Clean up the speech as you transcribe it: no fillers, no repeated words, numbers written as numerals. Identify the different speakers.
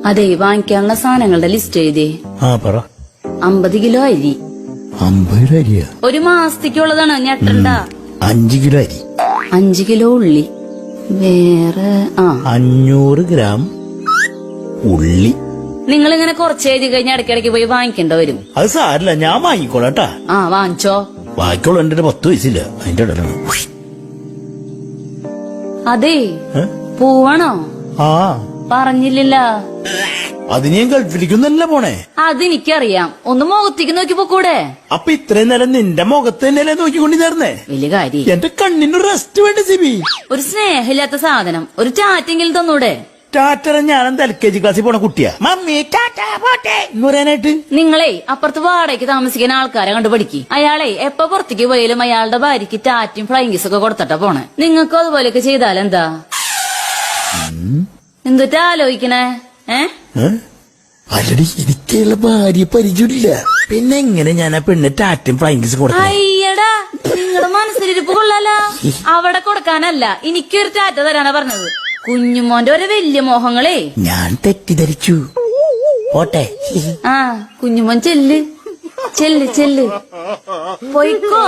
Speaker 1: അതെ, വാങ്ങിക്കാനുള്ള സാധനങ്ങളുടെ ലിസ്റ്റ് എഴുതി.
Speaker 2: ആ പറ.
Speaker 1: 50 കിലോ അരി.
Speaker 2: 50 കിലോ അരിയാ?
Speaker 1: ഒരു മാസത്തേക്കുള്ളതാണ്, ഞെട്ടണ്ട.
Speaker 2: 5 കിലോ അരി.
Speaker 1: 5 കിലോ ഉള്ളി. വേറെ
Speaker 2: 500 ഗ്രാം ഉള്ളി.
Speaker 1: നിങ്ങൾ ഇങ്ങനെ കുറച്ച് എഴുതി കഴിഞ്ഞാൽ ഇടയ്ക്കിടയ്ക്ക് പോയി വാങ്ങിക്കേണ്ട വരും.
Speaker 2: അത് സാരില്ല, ഞാൻ വാങ്ങിക്കോളാട്ടാ.
Speaker 1: വാങ്ങിച്ചോ.
Speaker 2: വാങ്ങിക്കോളൂ, എന്റെ 10 വയസ്സില്ല, അതിന്റെ ഇടയിലാണ്.
Speaker 1: അതെ, പോവാണോ? പറഞ്ഞില്ല.
Speaker 2: അത് ഞാൻ ഗൾഫിലേക്കൊന്നല്ല പോണേ.
Speaker 1: അതെനിക്കറിയാം. ഒന്ന് മുഖത്തേക്ക് നോക്കി പോക്കൂടെ?
Speaker 2: അപ്പൊ ഇത്രയും നേരം നിന്റെ മുഖത്ത് തന്നെയല്ലേ നോക്കിക്കൊണ്ടിരുന്നേ?
Speaker 1: വലിയ കാര്യം.
Speaker 2: എന്റെ കണ്ണിന് റെസ്റ്റ് വേണ്ട സിബി.
Speaker 1: ഒരു സ്നേഹമില്ലാത്ത സാധനം, ഒരു ടാറ്റെങ്കിലും തന്നൂടെ?
Speaker 2: ടാറ്റ ഞാനെന്താ LKG ക്ലാസ്സിൽ പോണ കുട്ടിയാ? മമ്മി ടാറ്റ പോട്ടെ എന്ന് പറയാനായിട്ട്.
Speaker 1: നിങ്ങളെ അപ്പുറത്ത് വാടകയ്ക്ക് താമസിക്കുന്ന ആൾക്കാരെ കണ്ടു പഠിക്ക്. അയാളെ എപ്പോ പുറത്തേക്ക് പോയാലും അയാളുടെ ഭാര്യക്ക് ടാറ്റും ഫ്ലൈങ് കിസ് ഒക്കെ കൊടുത്തിട്ടാ പോണേ. നിങ്ങൾക്കും അതുപോലെയൊക്കെ ചെയ്താലെന്താ? എന്തൊറ്റാ ആലോചിക്കണേ?
Speaker 2: അല്ലടി, എനിക്കുള്ള ഭാര്യ പരിചയമില്ല, പിന്നെ എങ്ങനെ ഞാൻ ആ പെണ്ണ് ടാറ്റും ഫ്ലൈങ് കിസ് കൊടുക്കാം?
Speaker 1: അയ്യടാ, നിങ്ങളുടെ മനസ്സിലിരിപ്പ് കൊള്ളാല. അവിടെ കൊടുക്കാനല്ല, എനിക്കൊരു ടാറ്റ തരാനാ പറഞ്ഞത്. കുഞ്ഞുമോന്റെ ഒരു വലിയ മോഹങ്ങളെ
Speaker 2: ഞാൻ തെറ്റിദ്ധരിച്ചു. പോട്ടെ.
Speaker 1: കുഞ്ഞുമോൻ ചെല്ല് ചെല്ല് ചെല്ല്, പോയിക്കോ.